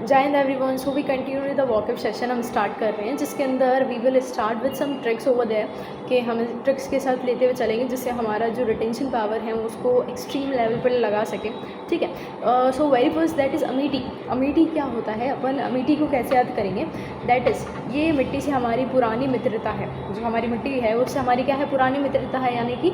जय हिंद everyone. So we continue with the वॉकअप सेशन हम स्टार्ट कर रहे हैं, जिसके अंदर we will start with some tricks over there कि हम ट्रिक्स के साथ लेते हुए चलेंगे जिससे हमारा जो रिटेंशन पावर है उसको एक्सट्रीम लेवल पर लगा सकें। ठीक है। So very first that is Amethi. Amethi क्या होता है, अपन अमेठी को कैसे याद करेंगे? दैट इज़ ये मिट्टी से हमारी पुरानी मित्रता है। जो हमारी मिट्टी है उससे हमारी क्या है, पुरानी मित्रता है, यानी कि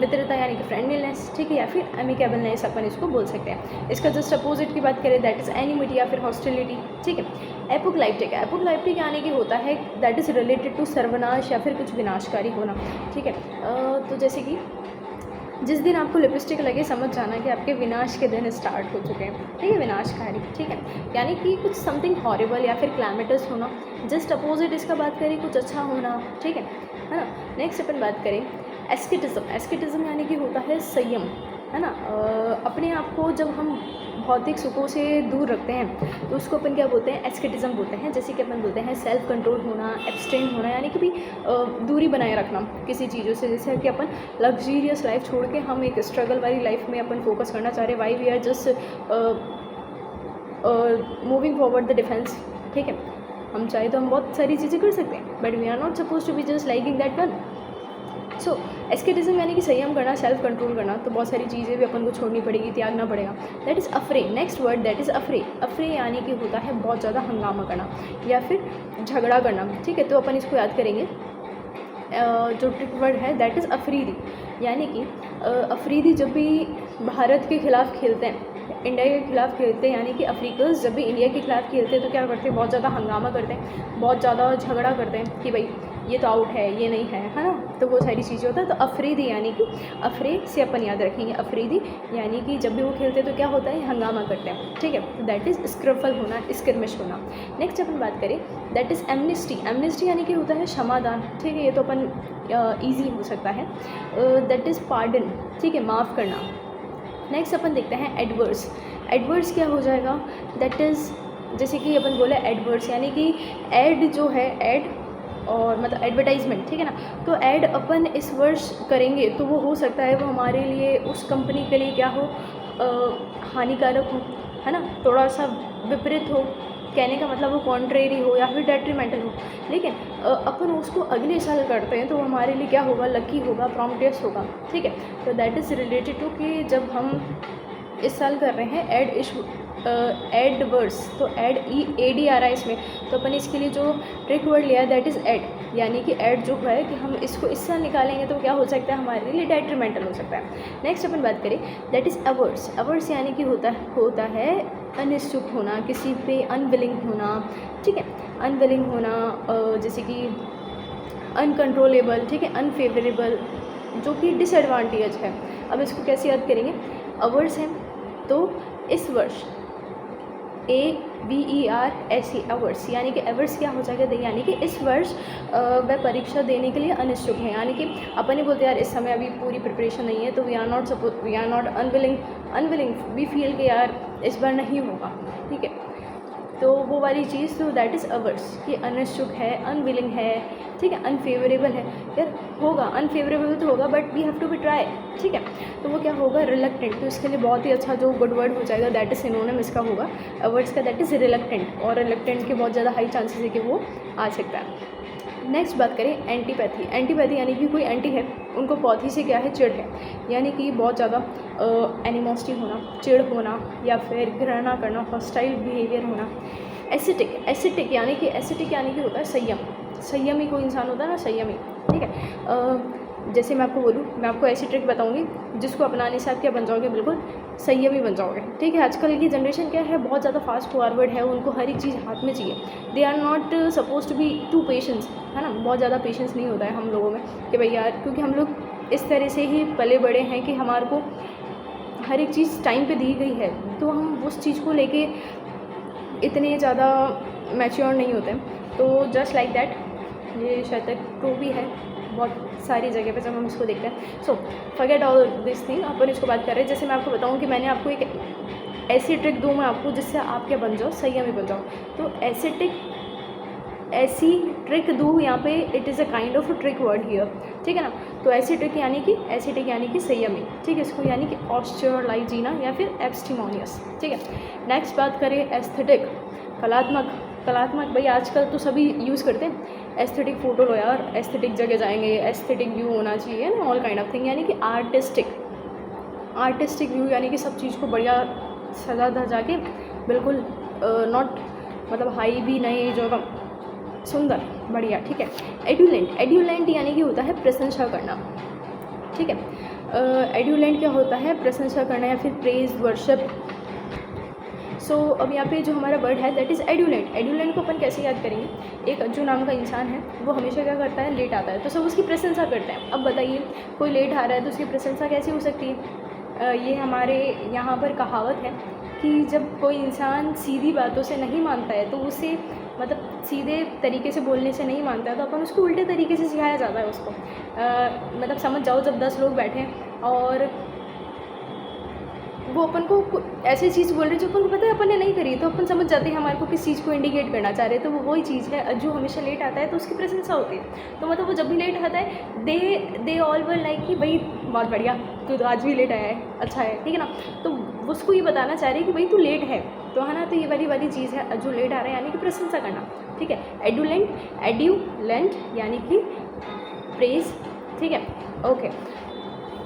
मित्रता यानी कि फ्रेंडलीनेस। ठीक है, या फिर एमिकेबलनेस अपन इसको बोल सकते हैं। इसका जस्ट अपोजिट की बात करें दैट इज़ एनिमिटी या फिर हॉस्टिलिटी। ठीक है। एपोक्लाइप्टिक, एपोक्लाइप्टिक यानी कि होता है दैट इज़ रिलेटेड टू सर्वनाश या फिर कुछ विनाशकारी होना। ठीक है। तो जैसे कि जिस दिन आपको लिपस्टिक लगे समझ जाना कि आपके विनाश के दिन स्टार्ट हो चुके हैं। ठीक है, विनाशकारी। ठीक है, यानी कि कुछ समथिंग हॉरिबल या फिर क्लैमेटस होना। जस्ट अपोजिट इसका बात करें कुछ अच्छा होना। ठीक है ना। नेक्स्ट अपन बात करें एस्केटिज्म। एस्केटिज्म यानी कि होता है संयम, है ना। अपने आप को जब हम भौतिक सुखों से दूर रखते हैं तो उसको अपन क्या बोलते हैं, एस्केटिज्म बोलते हैं। जैसे कि अपन बोलते हैं सेल्फ कंट्रोल होना, एब्सटेन होना, यानी कि भी दूरी बनाए रखना किसी चीज़ों से। जैसे कि अपन लग्जीरियस लाइफ छोड़ के हम एक स्ट्रगल वाली लाइफ में अपन फोकस करना चाह रहे हैं। Why we are just moving forward the defence. ठीक है, हम चाहे तो हम बहुत सारी चीज़ें कर सकते हैं, but we are not suppose to be just liking that one. So asceticism यानी कि संयम करना, सेल्फ कंट्रोल करना। तो बहुत सारी चीज़ें भी अपन को छोड़नी पड़ेगी, त्यागना पड़ेगा। दैट इज़ अफ्रे। नेक्स्ट वर्ड दैट इज़ अफ्रे। अफ्रे यानी कि होता है बहुत ज़्यादा हंगामा करना या फिर झगड़ा करना। ठीक है, तो अपन इसको याद करेंगे। जो ट्रिक वर्ड है दैट इज़ अफरीदी, यानी कि अफरीदी जब भी भारत के खिलाफ खेलते हैं, इंडिया के खिलाफ खेलते हैं, यानी कि अफ्रीकर्स जब भी इंडिया के खिलाफ खेलते हैं तो क्या करते हैं, बहुत ज़्यादा हंगामा करते हैं, बहुत ज़्यादा झगड़ा करते हैं कि भाई ये तो आउट है, ये नहीं है ना। तो वो सारी चीज़ें होता है। तो अफरीदी यानी कि अफरे से अपन याद रखेंगे अफरीदी, यानी कि जब भी वो खेलते हैं तो क्या होता है, हंगामा करते हैं। ठीक है, तो दैट इज़ स्क्रफल होना, स्किर्मिश होना। नेक्स्ट अपन बात करें दैट इज़ एमनिस्टी। एमनिस्टी यानी कि होता है क्षमादान। ठीक है, ये तो अपन ईजी हो सकता है। That is pardon. ठीक है, माफ़ करना। नेक्स्ट अपन देखते हैं एडवर्स। एडवर्स क्या हो जाएगा, दैट इज़ जैसे कि अपन बोले एडवर्स यानी कि एड जो है, एड और मतलब एडवर्टाइजमेंट। ठीक है ना। तो ऐड अपन इस वर्ष करेंगे तो वो हो सकता है वो हमारे लिए, उस कंपनी के लिए क्या हो, हानिकारक हो, है ना, थोड़ा सा विपरीत हो। कहने का मतलब वो कॉन्ट्रेरी हो या फिर डेट्रीमेंटल हो। लेकिन अपन उसको अगले साल करते हैं तो वो हमारे लिए क्या होगा, लकी होगा, प्रॉम्प्टियस होगा। ठीक है, तो दैट इज़ रिलेटेड टू कि जब हम इस साल कर रहे हैं एड इशू, एडवर्स, तो ADR इसमें, तो अपन इसके लिए जो ट्रिक वर्ड लिया है दैट इज़ एड, यानी कि एड जो है कि हम इसको इस साल निकालेंगे तो क्या हो सकता है, हमारे लिए डेट्रीमेंटल हो सकता है। नेक्स्ट अपन बात करें दैट इज़ अवर्स। अवर्स यानी कि होता है अनिच्छुक होना, किसी पे अनविलिंग होना। ठीक है, अनविलिंग होना, जैसे कि अनकंट्रोलेबल। ठीक है, अनफेवरेबल, जो कि डिसएडवांटेज है। अब इसको कैसे याद करेंगे, अवर्स हैं तो इस वर्ष AVERS अवर्स, यानी कि अवर्स क्या हो जाएगा, यानी कि इस वर्ष वह परीक्षा देने के लिए अनिच्छुक है। यानी कि अपन ही बोलते हैं यार इस समय अभी पूरी प्रिपरेशन नहीं है तो we are not unwilling we feel कि यार इस बार नहीं होगा। ठीक है, तो वो वाली चीज़, तो दैट इज़ अवर्स कि अनिच्छुक है, अनविलिंग है। ठीक है, अनफेवरेबल है, यार होगा, अनफेवरेबल तो होगा but we have to be try. ठीक है, तो वो क्या होगा, रिलक्टेंट। तो इसके लिए बहुत ही अच्छा जो गुड वर्ड हो जाएगा दैट इज़ सिनोनिम इसका होगा अवर्स का, दैट इज़ रिलक्टेंट। और रिलक्टेंट के बहुत ज़्यादा हाई चांसेस है कि वो आ सकता है। नेक्स्ट बात करें एंटीपैथी। एंटीपैथी यानी कि कोई एंटी है, उनको पौथी से क्या है, चिढ़ है, यानी कि बहुत ज़्यादा एनिमोसिटी होना, चिढ़ होना या फिर घृणा करना, हॉस्टाइल बिहेवियर होना। एसिटिक यानी कि होता है संयम। संयमी कोई इंसान होता है ना, संयमी। ठीक है, जैसे मैं आपको बोलूँ, मैं आपको ऐसी ट्रिक बताऊंगी जिसको अपनाने से आप क्या बन जाओगे, बिल्कुल संयमी बन जाओगे। ठीक है, आजकल की जनरेशन क्या है, बहुत ज़्यादा फास्ट फॉरवर्ड है, उनको हर एक चीज़ हाथ में चाहिए। They are not suppose to be too patience, है ना, बहुत ज़्यादा पेशेंस नहीं होता है हम लोगों में कि भाई यार, क्योंकि हम लोग इस तरह से ही पले बड़े हैं कि हमारे को हर एक चीज़ टाइम पे दी गई है, तो हम उस चीज़ को लेके इतने ज़्यादा मैच्योर नहीं होते। तो जस्ट लाइक दैट, ये शायद तक ट्रू भी है बहुत सारी जगह पे जब हम इसको देखते हैं। So forget all this thing, अपन इसको बात कर रहे हैं। जैसे मैं आपको बताऊं कि मैंने आपको एक ऐसी ट्रिक दूँ मैं आपको जिससे आप क्या बन जाओ, संयमी बन जाओ। तो एसिटिक ऐसी ट्रिक दूँ यहाँ पे, it is a kind of a trick word here, ठीक है ना। तो ऐसी ट्रिक यानी कि संयमी, ठीक है, इसको यानी कि ऑस्टियर लाइफ जीना या फिर एब्स्टिमोनियस, ठीक है। नेक्स्ट बात करें एस्थेटिक, कलात्मक भाई आजकल तो सभी यूज़ करते हैं। एस्थेटिक फ़ोटो लो यार, एस्थेटिक जगह जाएंगे, एस्थेटिक व्यू होना चाहिए ना, ऑल काइंड ऑफ थिंग, यानी कि आर्टिस्टिक व्यू, यानी कि सब चीज़ को बढ़िया सजा धजा के, बिल्कुल नॉट मतलब हाई भी नहीं, जो सुंदर बढ़िया, ठीक है। एड्यूलेंट यानी कि होता है प्रशंसा करना, ठीक है। एड्यूलेंट क्या होता है, प्रशंसा करना या फिर प्रेज वर्शिप। सो अब यहाँ पे जो हमारा वर्ड है दैट इज़ एड्यूलेंट को अपन कैसे याद करेंगे। एक अज्जू नाम का इंसान है, वो हमेशा क्या करता है, लेट आता है, तो सब उसकी प्रशंसा करते हैं। अब बताइए कोई लेट आ रहा है तो उसकी प्रशंसा कैसे हो सकती है। ये हमारे यहाँ पर कहावत है कि जब कोई इंसान सीधी बातों से नहीं मानता है, तो उसे मतलब सीधे तरीके से बोलने से नहीं मानता है, तो अपन उसको उल्टे तरीके से सिखाया जाता है उसको। मतलब समझ जाओ, जब 10 लोग बैठे और वो अपन को ऐसी चीज़ बोल रहे हैं जो अपन को पता है अपन ने नहीं करी, तो अपन समझ जाते हैं हमारे को किस चीज़ को इंडिकेट करना चाह रहे हैं। तो वो वही चीज़ है, जो हमेशा लेट आता है तो उसकी प्रशंसा होती है। तो मतलब वो जब भी लेट आता है, दे ऑल वर लाइक कि भाई बहुत बढ़िया, तू तो आज भी लेट आया है, अच्छा है, ठीक है ना। तो उसको ये बताना चाह रहे हैं कि भाई तू लेट है, तो है ना। तो ये वाली चीज़ है, जो लेट आ रहा है यानी कि प्रशंसा करना, ठीक है। एड्यूलेंट यानी कि प्रेज, ठीक है, ओके।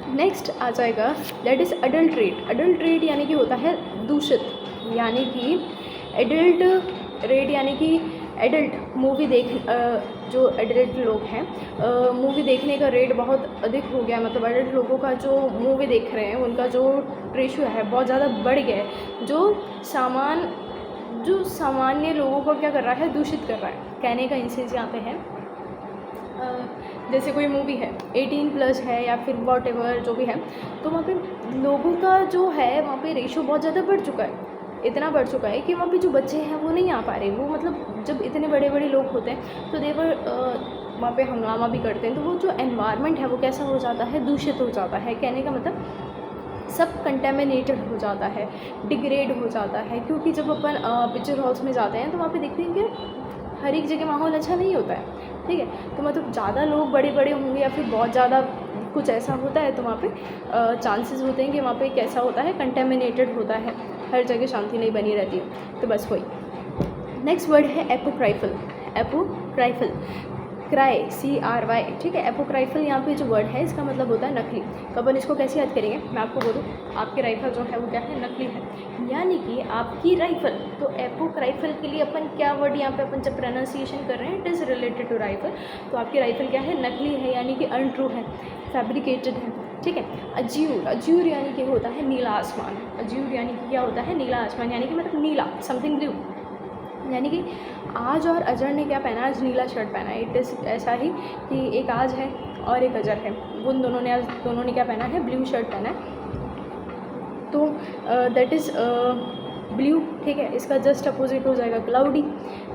नेक्स्ट आ जाएगा दैट इज़ अडल्ट्रेट यानी कि होता है दूषित, यानी कि एडल्ट यानी कि एडल्ट मूवी जो एडल्ट लोग हैं, मूवी देखने का रेट बहुत अधिक हो गया, मतलब एडल्ट लोगों का जो मूवी देख रहे हैं उनका जो रेशियो है बहुत ज़्यादा बढ़ गया है, जो सामान्य लोगों को क्या कर रहा है, दूषित कर रहा है। कहने का इंसेंस यहाँ पे है, जैसे कोई मूवी है 18+ है या फिर वॉट एवर जो भी है, तो वहाँ पे लोगों का जो है वहाँ पे रेशो बहुत ज़्यादा बढ़ चुका है, इतना बढ़ चुका है कि वहाँ पे जो बच्चे हैं वो नहीं आ पा रहे। वो मतलब जब इतने बड़े लोग होते हैं तो देवर वहाँ पे हंगामा भी करते हैं, तो वो जो एनवायरनमेंट है वो कैसा हो जाता है, दूषित हो जाता है। कहने का मतलब सब कंटेमिनेटेड हो जाता है, डिग्रेड हो जाता है। क्योंकि जब अपन पिक्चर हॉल्स में जाते हैं तो वहाँ पे देखते हैं कि हर एक जगह माहौल अच्छा नहीं होता है, ठीक है। तो मतलब ज़्यादा लोग बड़े होंगे या फिर बहुत ज़्यादा कुछ ऐसा होता है, तो वहाँ पे चांसेस होते हैं कि वहाँ पे कैसा होता है, कंटेमिनेटेड होता है, हर जगह शांति नहीं बनी रहती है। तो बस वही। नेक्स्ट वर्ड है एपोक्राइफल, क्राई, CRY, ठीक है। एपोक्राइफल यहाँ पे जो वर्ड है इसका मतलब होता है नकली। तो अपन इसको कैसे याद करेंगे, मैं आपको बोलूँ, आपकी राइफल जो है वो क्या है, नकली है, यानी कि आपकी राइफल। तो एपोक्राइफल के लिए अपन क्या वर्ड यहाँ पे अपन जब प्रोनाउंसिएशन कर रहे हैं, it is related to rifle. तो आपकी राइफल क्या है, नकली है, यानी कि अनट्रू है, फैब्रिकेटेड है, ठीक है। अज्यूर यानी कि होता है नीला आसमान। अज्यूर यानी कि क्या होता है, नीला आसमान, यानी कि मतलब नीला, समथिंग ब्लू। यानी कि आज और अजर ने क्या पहना, आज नीला शर्ट पहना है। इट इज़ ऐसा ही कि एक आज है और एक अजर है, उन दोनों ने क्या पहना है, ब्लू शर्ट पहना है। तो दैट इज़ ब्लू, ठीक है। इसका जस्ट अपोजिट हो जाएगा क्लाउडी।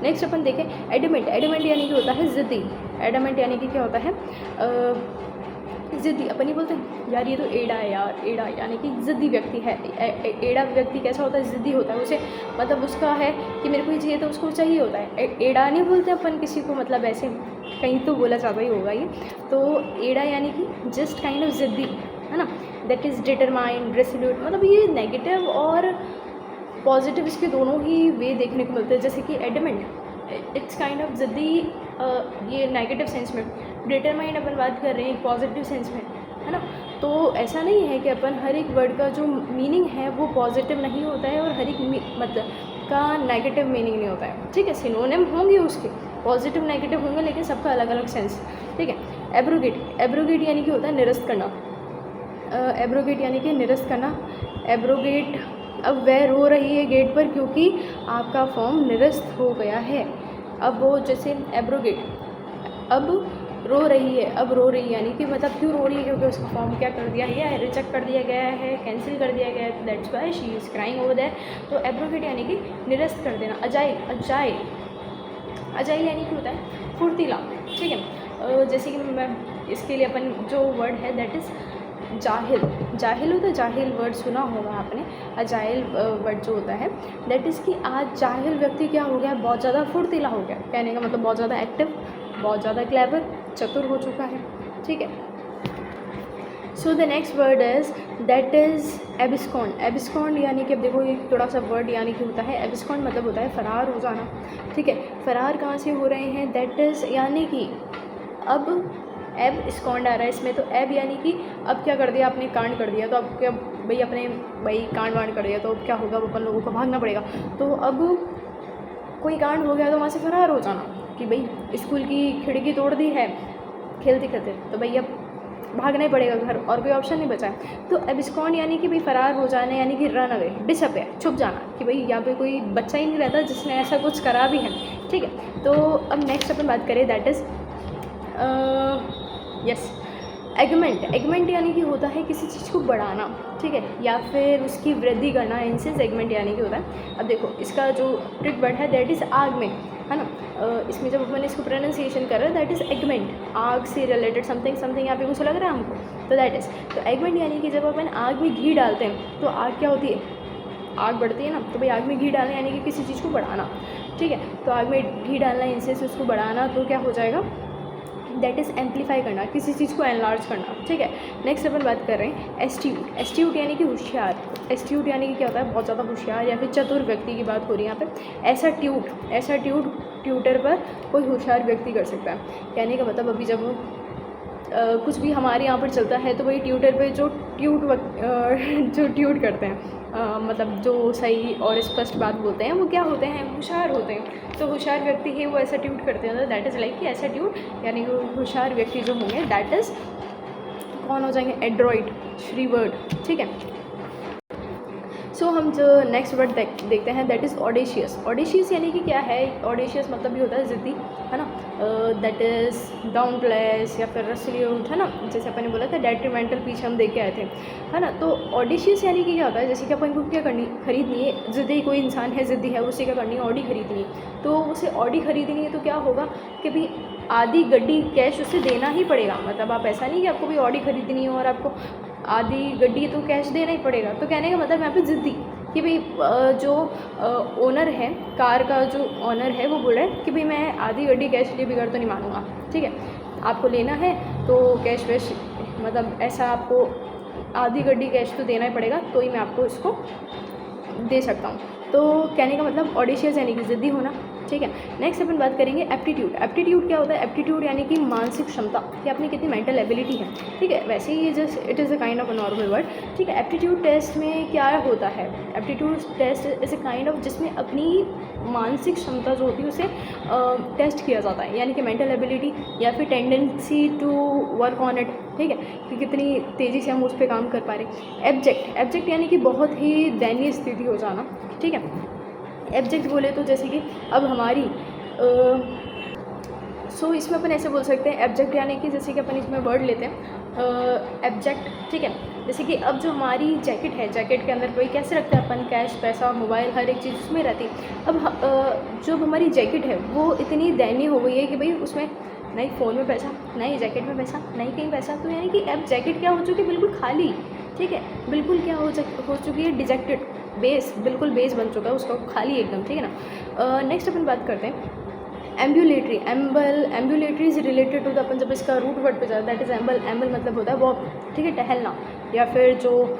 नेक्स्ट अपन देखें एडमेंट यानी कि होता है ज़िद्दी। एडमेंट यानी कि क्या होता है, ज़िद्दी। अपन ही बोलते हैं यार ये तो एड़ा है यार, एड़ा यानी कि ज़िद्दी व्यक्ति है। एड़ा व्यक्ति कैसा होता है, ज़िद्दी होता है। उसे मतलब उसका है कि मेरे को ये चाहिए तो उसको चाहिए होता है। एड़ा नहीं बोलते अपन किसी को, मतलब ऐसे कहीं तो बोला जाता ही होगा ये। तो एड़ा यानी कि जस्ट काइंड ऑफ ज़िद्दी, है ना। That is determined, Resolute. मतलब ये नेगेटिव और पॉजिटिव इसके दोनों ही वे देखने को मिलते हैं। जैसे कि एडमेंट, इट्स काइंड ऑफ ज़िद्दी, ये नेगेटिव सेंस में। डिटरमाइंड अपन बात कर रहे हैं पॉजिटिव सेंस में, है ना। तो ऐसा नहीं है कि अपन हर एक वर्ड का जो मीनिंग है वो पॉजिटिव नहीं होता है और हर एक मतलब का नेगेटिव मीनिंग नहीं होता है, ठीक है। सिनोनिम होंगे उसके, पॉजिटिव नेगेटिव होंगे, लेकिन सबका अलग अलग सेंस, ठीक है। एब्रोगेट यानी कि होता है निरस्त करना। एब्रोगेट यानी कि निरस्त करना। एब्रोगेट, अब वह रो रही है गेट पर क्योंकि आपका फॉर्म निरस्त हो गया है। अब वो जैसे एब्रोगेट, अब रो रही है, अब रो रही है यानी कि मतलब क्यों रो रही है, क्योंकि उसका फॉर्म क्या कर दिया है, रिजेक्ट कर दिया गया है, कैंसिल कर दिया गया है, that's why she is crying over that. तो एब्रोगेट यानी कि निरस्त कर देना। अजाइल यानी कि होता है फुर्तीला, ठीक है। जैसे कि मैं इसके लिए अपन जो वर्ड है दैट इज़ जाहिल, जाहिल होता है, जाहिल वर्ड सुना होगा आपने, अजाइल वर्ड जो होता है, दैट इज़ कि आज जाहिल व्यक्ति क्या हो गया, बहुत ज़्यादा फुर्तीला हो गया, कहने का मतलब बहुत ज़्यादा एक्टिव, बहुत ज़्यादा क्लेवर, चतुर हो चुका है, ठीक है। So the next word is that is abscond. Abscond यानी कि अब देखो ये थोड़ा सा वर्ड यानी कि होता है, एबिस्कॉन्ड मतलब होता है फरार हो जाना, ठीक है। फरार कहाँ से हो रहे हैं, दैट इज़ यानी कि अब एब इस्कॉन्ड आ रहा है इसमें, तो एब यानी कि अब क्या कर दिया आपने, कांड कर दिया, तो अब क्या भाई अपने भाई कांड वांड कर दिया, तो अब क्या होगा, अपन लोगों को भागना पड़ेगा। तो अब कोई कांड हो गया तो वहाँ से फरार हो जाना, कि भाई स्कूल की खिड़की तोड़ दी है खेलते खेलते, तो भाई अब भागना ही पड़ेगा घर, और कोई ऑप्शन नहीं बचा है। तो एबिस्कॉन्ड यानी कि भाई फरार हो जाने, यानी कि रन अवे, डिसअपेयर, छुप जाना, कि भाई यहाँ पे कोई बच्चा ही नहीं रहता जिसने ऐसा कुछ करा भी है, ठीक है। तो अब नेक्स्ट अपन बात करें, दैट इज़ यस एगमेंट। एगमेंट यानी कि होता है किसी चीज़ को बढ़ाना, ठीक है, या फिर उसकी वृद्धि करना, इनसे एगमेंट यानी कि होता है। अब देखो इसका जो ट्रिक वर्ड है दैट इज़ आग में, है ना। इसमें जब अपन इसको प्रोनाउंसिएशन कर रहे हैं दैट इज़ एगमेंट, आग से रिलेटेड समथिंग समथिंग, यहाँ पे कुछ लग रहा है हमको, तो दैट इज़, तो एगमेंट यानी कि जब अपन आग में घी डालते हैं तो आग क्या होती है, आग बढ़ती है ना, तो भाई आग में घी डालना यानी कि किसी चीज़ को बढ़ाना, ठीक है। तो आग में घी डालना, इनसे उसको बढ़ाना, तो क्या हो जाएगा, दैट इज़ एम्पलीफाई करना, किसी चीज़ को एनलार्ज करना, ठीक है। नेक्स्ट अपन बात कर रहे हैं एस्ट्यूट। एस्ट्यूट यानी कि होशियार। एस्ट्यूट यानी कि क्या होता है, बहुत ज़्यादा होशियार या फिर चतुर व्यक्ति की बात हो रही है यहाँ पे। ऐसा ट्यूट ट्यूटर पर कोई होशियार व्यक्ति कर सकता है, कहने का मतलब अभी जब कुछ भी हमारे यहाँ पर चलता है तो वही ट्यूटर पे जो ट्यूट करते हैं, मतलब जो सही और स्पष्ट बात बोलते हैं, वो क्या होते हैं, होशियार होते हैं। तो होशियार व्यक्ति है वो ऐसा ट्यूट करते हैं, दैट इज़ लाइक कि ऐसा ट्यूट यानी कि होशियार व्यक्ति जो होंगे दैट इज़ कौन हो जाएंगे, एड्रॉइड, श्रीवर्ड, ठीक है। सो हम जो नेक्स्ट वर्ड देखते हैं दैट इज़ ऑडेशियस। ऑडेशियस यानी कि क्या है, ऑडेशियस मतलब भी होता है ज़िद्दी, है ना, दैट इज़ डाउनप्लेस या फिर रेसोल्यूट, है ना, जैसे अपन ने बोला था डेट्रीमेंटल पीछे हम देख के आए थे, है ना। तो ऑडेशियस यानी कि क्या होता है, जैसे कि अपन को क्या खरीदनी है, ज़िद्दी कोई इंसान है, ज़िद्दी है, उसे क्या करनी है, ऑडी खरीदनी है। तो उसे ऑडी खरीदनी है तो क्या होगा कि भाई आधी गड्डी कैश उसे देना ही पड़ेगा, मतलब आप ऐसा नहीं कि आपको भी ऑडी खरीदनी है और आपको आधी गड्डी तो कैश देना ही पड़ेगा। तो कहने का मतलब यहाँ पे ज़िद्दी कि भाई जो ओनर है, कार का जो ओनर है वो बोल रहा है कि भाई मैं आधी गड्डी कैश लिए बिगड़ तो नहीं मानूंगा, ठीक है, आपको लेना है तो कैश वैश, मतलब ऐसा आपको आधी गड्डी कैश तो देना ही पड़ेगा, तो ही मैं आपको इसको दे सकता हूँ। तो कहने का मतलब ऑडिशियस यानी कि ज़िद्दी होना, ठीक है। नेक्स्ट अपन बात करेंगे एप्टीट्यूड। एप्टीट्यूड क्या होता है, एप्टीट्यूड यानी कि मानसिक क्षमता, कि अपनी कितनी मेंटल एबिलिटी है, ठीक है। वैसे ही just it is a kind of a normal word, ठीक है। एप्टीट्यूड टेस्ट में क्या होता है, aptitude test is a kind of जिसमें अपनी मानसिक क्षमता जो होती है उसे टेस्ट किया जाता है, यानी कि मेंटल एबिलिटी या फिर tendency to work on it, ठीक है, कि कितनी तेज़ी से हम उस पर काम कर पा रहे हैं। एब्जेक्ट, एब्जेक्ट यानी कि बहुत ही दयनीय स्थिति हो जाना, ठीक है। एब्जेक्ट बोले तो जैसे कि अब हमारी सो इसमें अपन ऐसे बोल सकते हैं एब्जेक्ट यानी कि जैसे कि अपन इसमें वर्ड लेते हैं एब्जेक्ट, ठीक है। जैसे कि अब जो हमारी जैकेट है, जैकेट के अंदर कोई कैसे रखते हैं अपन, कैश, पैसा, मोबाइल, हर एक चीज़ उसमें रहती है। अब जो हमारी जैकेट है वो इतनी दयनीय हो गई है कि भाई उसमें नहीं फ़ोन में पैसा, नहीं जैकेट में पैसा, नहीं कहीं पैसा, तो यानी कि अब जैकेट क्या हो चुकी है, बिल्कुल खाली, ठीक है, बिल्कुल क्या हो चुकी है, डिजेक्टेड, बेस, बिल्कुल बेस बन चुका है उसका, खाली एकदम, ठीक है ना। नेक्स्ट अपन बात करते हैं ambulatory. Ambulatory is related to the, अपन जब इसका रूट वर्ड पे जाता है दैट इज़ एम्बल। एम्बल मतलब होता है वॉक, ठीक है, टहलना, या फिर जो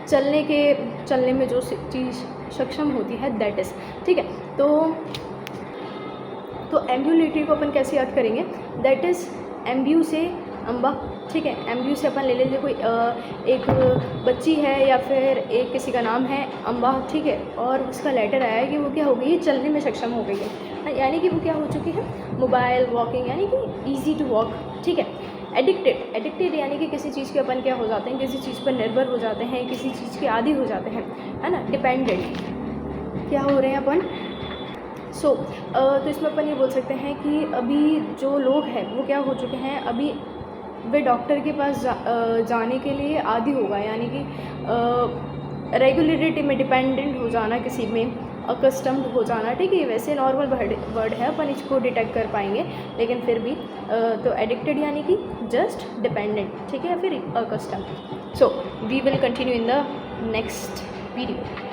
चलने में जो चीज़ सक्षम होती है दैट इज़, ठीक है। तो एम्बुलेटरी को अपन कैसे याद करेंगे, दैट इज़ एम्ब्यू से अम्बा, ठीक है। एम्ब्यू से अपन ले लेंगे कोई एक बच्ची है या फिर एक किसी का नाम है अम्बा, ठीक है, और उसका लेटर आया है कि वो क्या हो गई है, चलने में सक्षम हो गई है, यानी कि वो क्या हो चुकी है, मोबाइल, वॉकिंग, यानी कि ईजी टू वॉक, ठीक है। एडिक्टेड, एडिक्टेड यानी कि किसी चीज़ के अपन क्या हो जाते हैं, किसी चीज़ पर निर्भर हो जाते हैं, किसी चीज़ के आदी हो जाते हैं, है ना। डिपेंडेंट क्या हो रहे हैं अपन, तो इसमें अपन ये बोल सकते हैं कि अभी जो लोग हैं वो क्या हो चुके हैं, अभी वे डॉक्टर के पास जाने के लिए आदी होगा, यानी कि रेगुलरिटी में डिपेंडेंट हो जाना किसी में, अकस्टम्ड हो जाना, ठीक है, वैसे नॉर्मल वर्ड है, अपन इसको डिटेक्ट कर पाएंगे, लेकिन फिर भी तो एडिक्टेड यानी कि जस्ट डिपेंडेंट, ठीक है, या फिर accustomed. So we will continue in the next video.